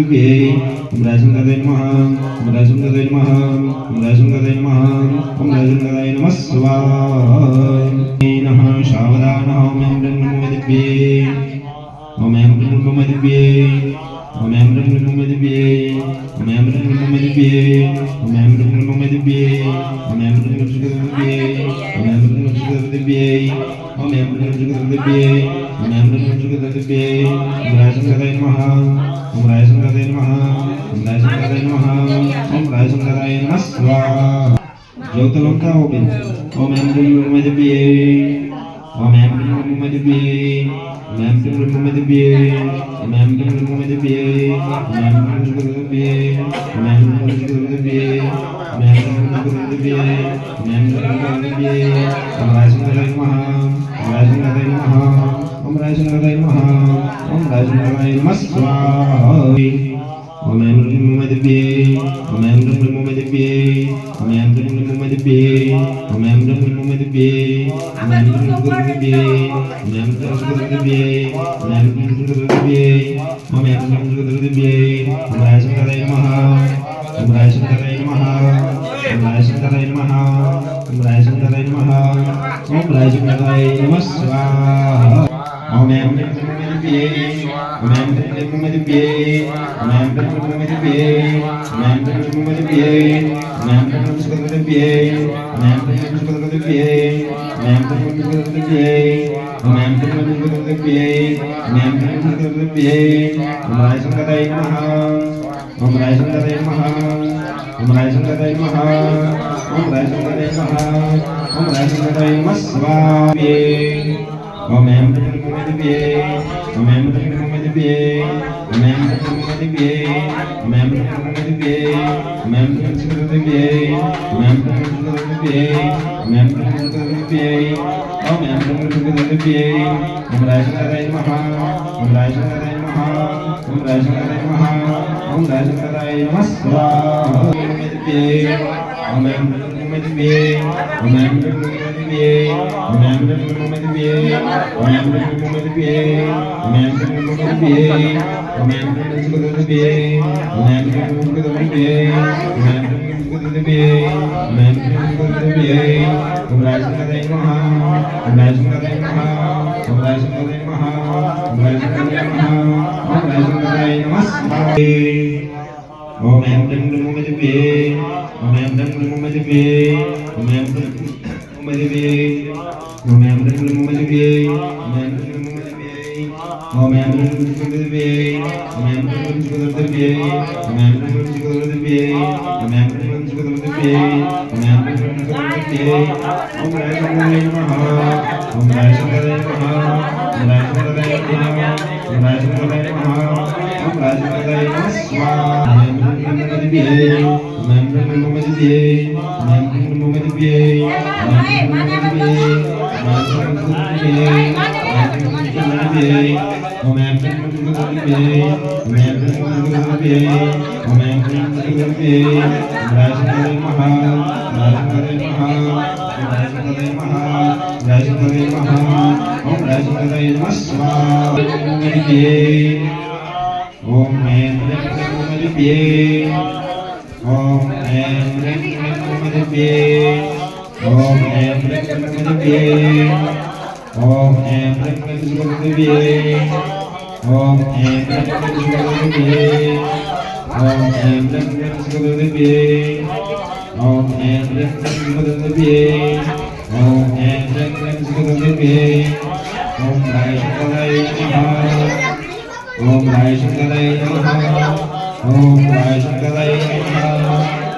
Amen. ओम राजंगदाय नमः ओम राजंगदाय नमः ओम राजंगदाय नमः ओम राजंगदाय नमः स्वाहा नमः शावदानः ओम ब्रह्मदिव्ये ओम ब्रह्मदिव्ये ओम ब्रह्मदिव्ये ओम ब्रह्मदिव्ये ओम ब्रह्मदिव्ये ओम ब्रह्मदिव्ये ओम ब्रह्मदिव्ये ओम ब्रह्मदिव्ये ओम ब्रह्मदिव्ये ओम राजंगदाय नमः ओम राजंगदाय नमः ओम राजंगदाय नमः ओम राजंगदाय नमः स्वाहा ज्योतिलंका ओम ब्रह्मदिव्ये ओम ब्रह्मदिव्ये ओम ब्रह्मदिव्ये ओम ब्रह्मदिव्ये ओम ब्रह्मदिव्ये ओम ब्रह्मदिव्ये ओम ब्रह्मदिव्ये ओम ब्रह्मदिव्ये ओम राजंगदाय नमः ओम राजंगदाय नमः ओम राजंगदाय नमः ओम राजंगदाय नमः स्वाहा ओम ब्रह्मदिव्ये ओम ब्रह्मदिव्ये ओम ब्रह्मदिव्ये ओम ब्रह्मदिव्ये ओम ब्रह्मदिव्ये ओम ब्रह्मदिव्ये ओम ब्रह्मदिव्ये ओम ब्रह्मदिव्ये ओम राजंगदाय नमः ओम राजंगदाय नमः ओम राजंगदाय नमः ओम राजंगदाय नमः ओम राजंगदाय नमः स्वाहा ओम ब्रह्मदिव्ये ओम ब्रह्मदिव्ये ओम ब्रह्मदिव्ये ओम ब्रह्मदिव्ये ओम ब्रह्मदिव्ये ओम ब्रह्मदिव्ये ओम ब्रह्मदिव्ये ओम ब्रह्मदिव्ये ओम ब्रह्मदिव्ये ओम राजंगदाय नमः ओम राजंगदाय नमः ओम राजंगदाय नमः ओम राजंगदाय नमः ओम राजंगदाय नमः स्वाहा ओम ब्रह्मदिव्ये ओम ब्रह्मदिव्ये ओम ब्रह्मदिव्ये ओम ब्रह्मदिव्ये ओम ब्रह्मदिव्ये ओम ब्रह्मदिव्ये ओम ब्रह्मदिव्ये ओम ब्रह्मदिव्ये ओम राजंगदाय नमः ओम राजंगदाय नमः ओम राजंगदाय नमः ओम राजंगदाय नमः स्वाहा ओम ब्रह्मदिव्ये ओम ब्रह्मदिव्ये ओम ब्रह्मदिव्ये ओम ब्रह्मदिव्ये ओम ब्रह्मदिव्ये ओम ब्रह्मदिव्ये ओम ब्रह्मदिव्ये ओम ब्रह्मदिव्ये ओम ब्रह्मदिव्ये ओम राजंगदाय नमः ओम राजंगदाय नमः ओम राजंगदाय नमः ओम राजंगदाय नमः ओम राजंगदाय नमः ओम ब्रह्मदिव्ये ओम ब्रह्मदिव्ये ओम ब्रह्मदिव्ये ओम ब्रह्मदिव्ये ओम ब्रह्मदिव्ये ओम ब्रह्मदिव्ये ओम ब्रह्मदिव्ये ओम ब्रह्मदिव्ये ओम ब्रह्मदिव्ये ओम ब्रह्मदिव्ये ओम राजंगदाय नमः ओम राजंगदाय नमः ओम राजंगदाय नमः ओम राजंगदाय नमः ओम राजंगदाय नमः स्वाहा ओम ब्रह्मदिव्ये ओम ब्रह्मदिव्ये ओम ब्रह्मदिव्ये ओम ब्रह्मदिव्ये ओम ब्रह्मदिव्ये ओम ब्रह्मदिव्ये ओम ब्रह्मदिव्ये ओम ब्रह्मदिव्ये ओम राजंगदाय नमः राजंगदाय नमः राजंगदाय नमः राजंगदाय नमः ओम राजंगदाय नमः स्वाहा ब्रह्मदिव्ये ओम ब्रह्मदिव्ये ओम ब्रह्मदिव्ये ओम ब्रह्मदिव्ये ओम ब्रह्मदिव्ये ओम ब्रह्मदिव्ये ओम ब्रह्मदिव्ये ओम ब्रह्मदिव्ये ओम ब्रह्मदिव्ये ओम राजंगदाय नमः ओम राजंगदाय नमः ओम राजंगदाय नमः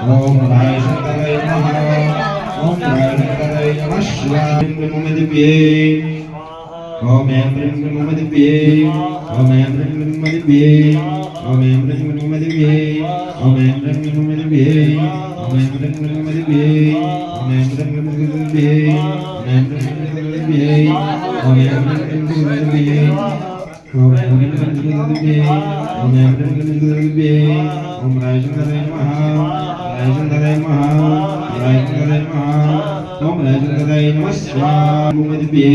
ओम राजंगदाय नमः ओम राजंगदाय नमः स्वाहा ब्रह्मदिव्ये ओम ब्रह्मदिव्ये ओम ब्रह्मदिव्ये ओम ब्रह्मदिव्ये ओम ब्रह्मदिव्ये ओम ब्रह्मदिव्ये ओम ब्रह्मदिव्ये ओम ब्रह्मदिव्ये ओम ब्रह्मदिव्ये ओम ब्रह्मदिव्ये ओम ब्रह्मदिव्ये ओम राजंगदाय नमः राजंगदाय नमः राजंगदाय नमः ओम राजंगदाय नमः स्वाहा ब्रह्मदिव्ये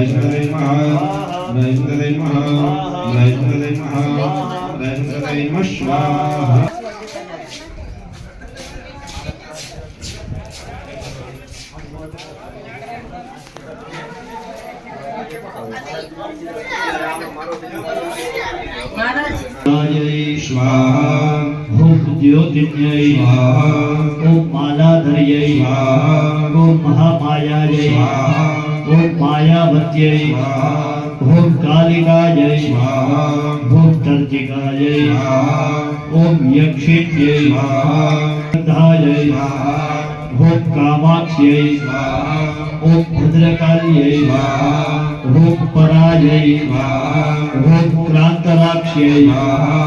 नैष्णदे नमः नैष्णदे नमः नैष्णदे नमः नैष्णदे नमः स्वाहा स्वाहा ओम ज्योतिर्जय स्वाहा ओम मालाधर्यै स्वाहा ओम महामायायै स्वाहा ओम मायावत्यै स्वाहा ओम कालिकायै स्वाहा ओम चर्चिकायै स्वाहा ओम यक्षिण्यै स्वाहा गन्धायै स्वाहा ओम कामाक्ष्यै स्वाहा ओम भद्रकाल्यै स्वाहा ओम परायै स्वाहा ओम क्रान्तराक्ष्यै स्वाहा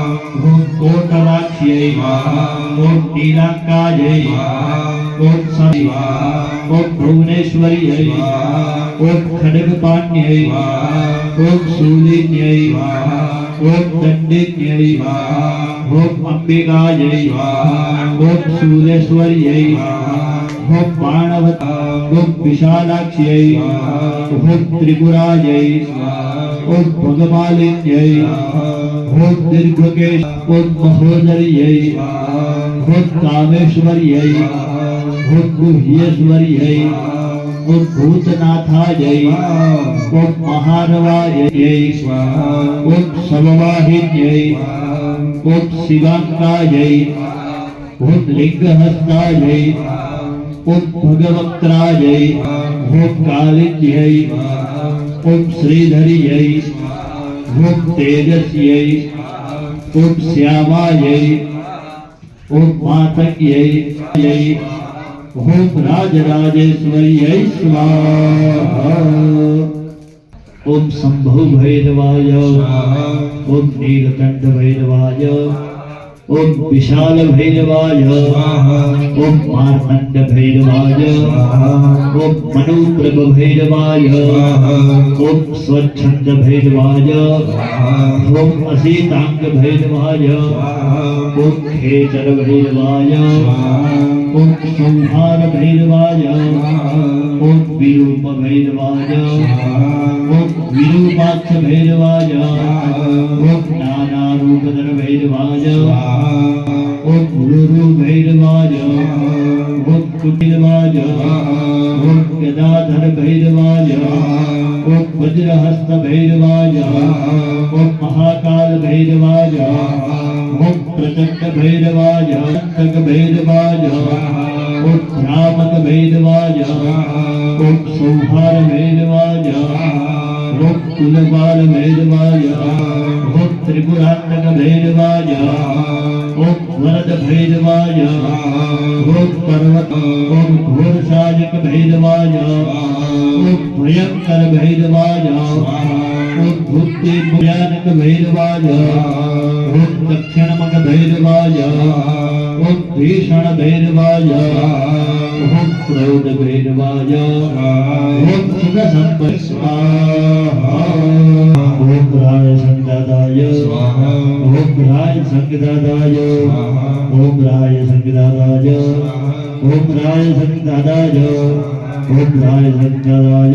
ओम कोटराक्ष्यै स्वाहा ओम नीलांकायै ओम सवि ओम भुवनेश्वर्यै ओम खड्गपाण्यै ओम शूलिन्यै ओम दण्डिन्यै ओम अंबिकायै ओम शूलेश्वर्यै ओम बाणवत ओम विशालाक्ष्यै ओम त्रिपुरायै ओम भगमालिन्यै ओम दीर्घकेश ओम महोदर्यै ओम कामेश्वर्यै ओम गुह्येश्वर्यै ओम भूतनाथायै ओम महारवायै ओम समवाहिन्यै ओम शिवांकायै ओम लिंगहस्तायै ओम भगवक्त्रायै ओम कालिन्यै ओम श्रीधर्यै ओम तेजस्यै ओम श्यामायै ओम मातंग्यै ओम राजराजेश्वर्यै स्वाहा ओम शंभु भैरवाय ओम नीलकंठ भैरवाय ओम विशाल भैरवाय ओम मार्तंड भैरवाय ओम मनुप्रभ भैरवाय ओम स्वच्छंद भैरवाय ओम असीतांग भैरवाय ओम खेचर भैरवाय ओम संहार भैरवाय ओम विरूप भैरवाय ओम विरूपाक्ष भैरवाय ओम नाना रूपधर भैरवाय ओम गुरु भैरवाय ओम कुटिलवाय ओम गदाधर भैरवाय ओम वज्रहस्त भैरवाय ओम महाकाल भैरवाय ओम प्रचंड भैरवाय अंतक भैरवाय ओम भ्रामक भैरवाय ओम संहार भैरवाय ओम कुलबाल भैरवाय ओम त्रिपुरांतक भैरवाय ओम वरद भैरवाय ओम पर्वत ओम घोरसायक भैरवाय ओम भयंकर भैरवाय ओम बुद्धि भयानक भैरवाय ओम दक्षिणमक भैरवाय ओम भीषण भैरवाय ओम क्रोध भैरवाय ओम सुख संपत् स्वाहा ओम राय संगदाय ओम राय संगदाय ओम राय संगदाय ओम राय संगदाय ओम राय संगदाय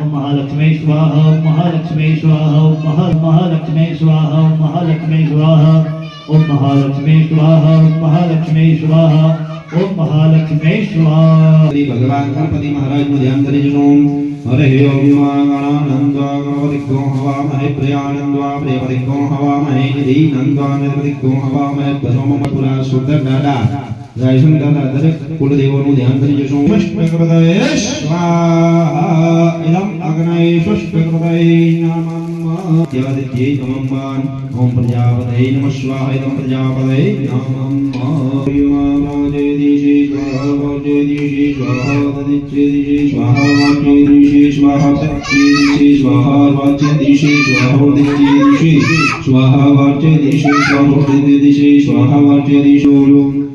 ओम महालक्ष्मी स्वाहा ओम महालक्ष्मी स्वाहा ओम महालक्ष्मी स्वाहा ओम महालक्ष्मी स्वाहा ओम महालक्ष्मी स्वाहा ओम महालक्ष्मी स्वाहा ओम महालक्ष्मी स्वाहा। श्री भगवान गणपति महाराज को ध्यान करिजो। हरे ओम गणानंदा गणपतिको हवामहे प्रियानंदा प्रियपतिको हवामहे निधिनंदा निर्पतिको हवामहे पशोमपुरा शुद्धनादा जय शंकर कुलदेवों ध्यान करिजो। पुष्पकृतये स्वाहा इदं अग्नये पुष्पकृतये नमः देवादित्यै नमः ओम प्रजापतये नमः स्वाहा इदं प्रजापतये नमः वाजेदिशि स्वाहा वाजेदिशि स्वाहा तदिच्छेदिशि स्वाहा वाजेदिशि स्वाहा तदिच्छेदिशि स्वाहा वाजेदिशि स्वाहा तदिच्छेदिशि स्वाहा वाजेदिशि स्वाहा तदिच्छेदिशि स्वाहा वाजेदिशि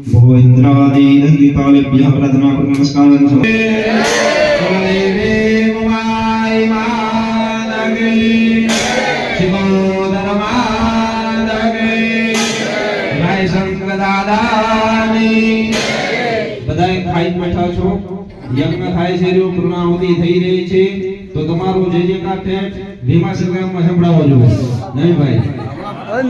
भो इंद्रादि दीपालेभ्यः प्रार्थना नमस्कारं समर्पयामि। माय मादगे शिवोदर मादगे जय शंकर दादानी। બધાય ખાઈ બેઠા છો, યજ્ઞ થાય છે, પૂર્ણાહુતિ થઈ રહી છે, તો તમારું જે જે કાઠે ભીમા સંગ્રામમાં સંભળાવો જોઈએ નહીં ભાઈ?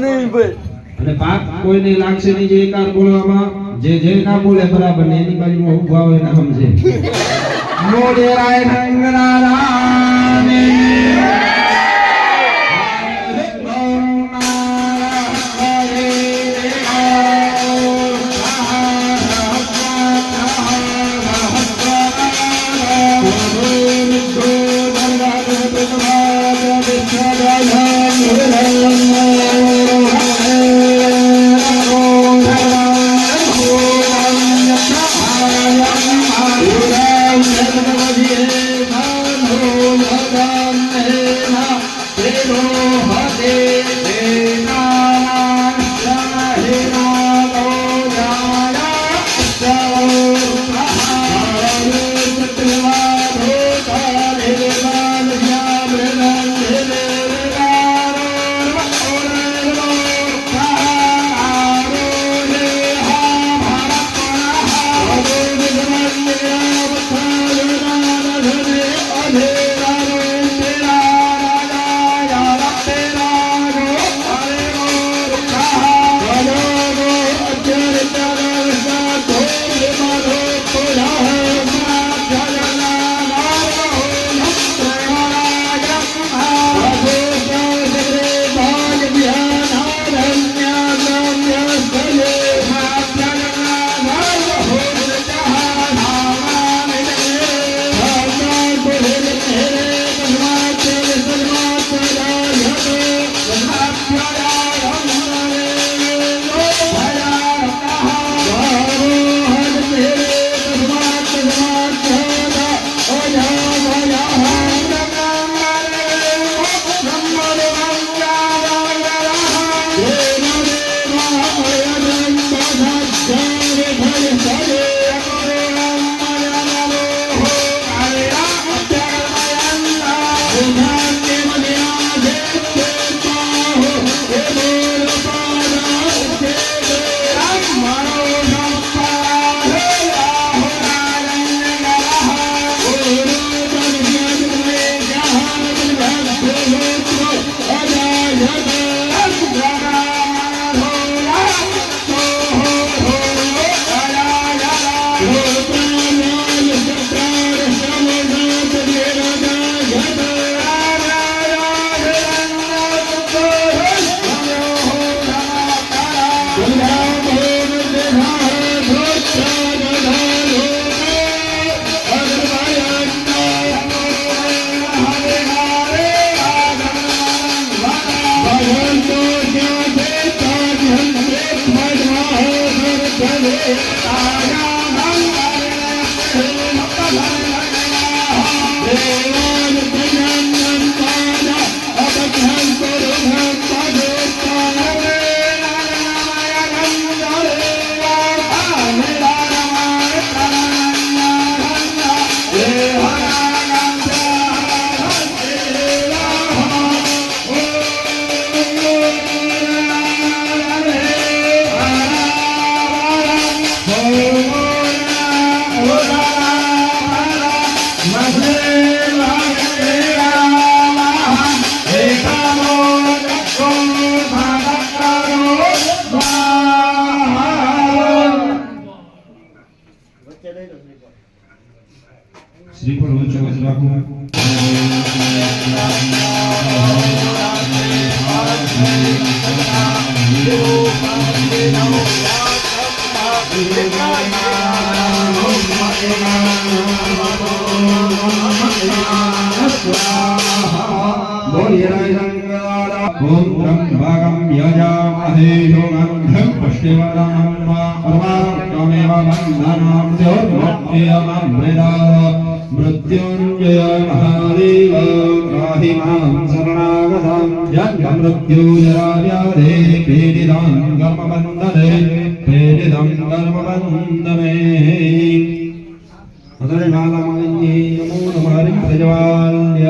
નહીં ભાઈ. અને પાક કોઈને લાગશે નહીં જે એકાર બોલવામાં, જે ના બોલે બરાબર ને એની બાજુમાં ઊભા હોય ને સમજે મોડેરાય રંગનારાની ओम त्र्यंबकं यजामहे सुगन्धिं पुष्टिवर्धनं अर्वारुकमेव बन्धनं मृत्युममृता मृत्युञ्जय महादेव पाहि मां शरणागतं जन्ममृत्युजराव्याधे पीडितं कर्मबन्धने अदरनालमन्ये नमो नमः प्रज्वाल्य।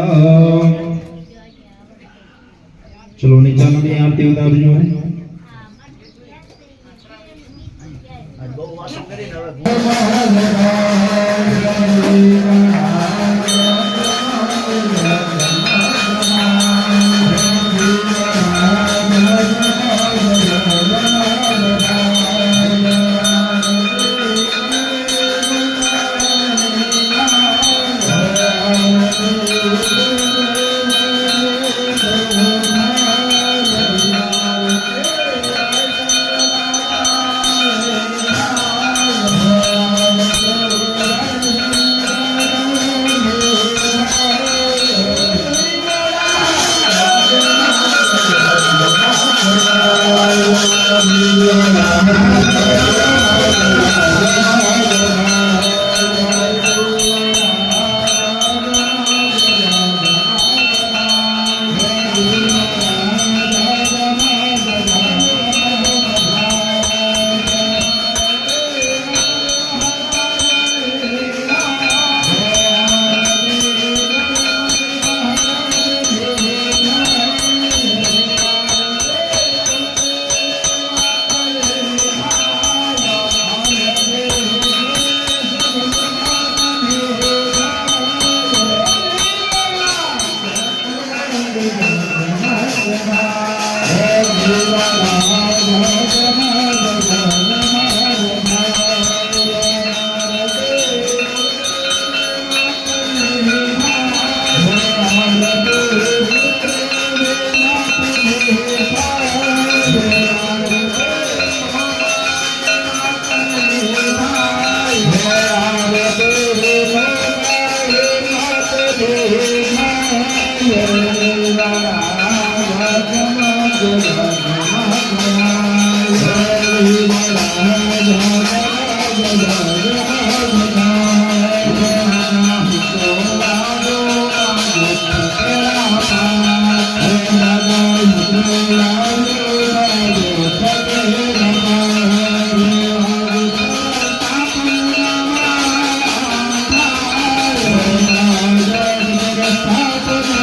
चलो निचानों की आरती उतार दीजिए। આજ બહુ વાતો કરીને હવે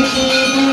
Thank you.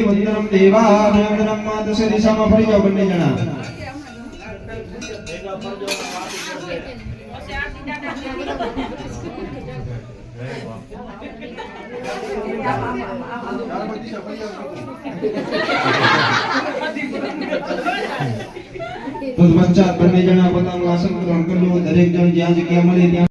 વંદનમ દેવા વંદનમ માતસે દિશામાં ફરી જાઓ બંને જણા તો બચ્ચા બંને જણા પોતાનું આસન ગ્રહણ કરી લો દરેક જણ જ્યાં જગ્યા મળે ત્યાં